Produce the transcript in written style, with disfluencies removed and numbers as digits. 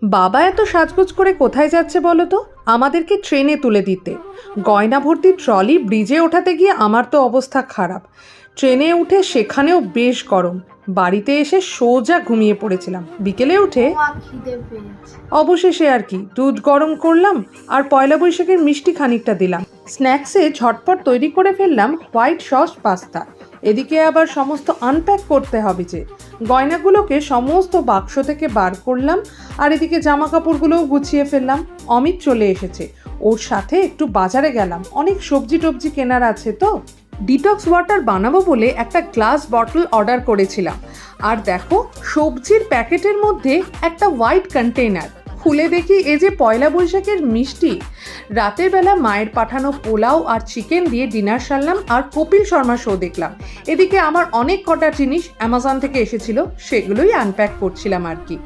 বাবা এত সাজগোজ করে কোথায় যাচ্ছে বলো তো? আমাদেরকে ট্রেনে তুলে দিতে। গয়না ভর্তি ট্রলি ব্রিজে ওঠাতে গিয়ে আমার তো অবস্থা খারাপ। ট্রেনে উঠে সেখানেও বেশ গরম। বাড়িতে এসে সোজা ঘুমিয়ে পড়েছিলাম। বিকেলে উঠে খিদে পেয়েছে। অবশেষে আর কি দুধ গরম করলাম আর পয়লা বৈশাখের মিষ্টি খানিকটা দিলাম। স্ন্যাক্সে ঝটপট তৈরি করে ফেললাম হোয়াইট সস পাস্তা। এদিকে আবার সমস্ত আনপ্যাক করতে হবে যে। গয়নাগুলোকে সমস্ত বাক্স থেকে বার করলাম আর এদিকে জামা কাপড়গুলোও গুছিয়ে ফেললাম। অমিত চলে এসেছে, ওর সাথে একটু বাজারে গেলাম, অনেক সবজি টবজি কেনার আছে তো। ডিটক্স ওয়াটার বানাবো বলে একটা গ্লাস বটল অর্ডার করেছিলাম, আর দেখো সবজির প্যাকেটের মধ্যে একটা হোয়াইট কন্টেইনার। খুলে দেখি এ যে পয়লা বৈশাখের মিষ্টি। রাতের বেলা মায়ের পাঠানো পোলাও আর চিকেন দিয়ে ডিনার সারলাম আর কপিল শর্মা শো দেখলাম। এদিকে আমার অনেক কটা জিনিস অ্যামাজন থেকে এসেছিল, সেগুলোই আনপ্যাক করছিলাম আর কি।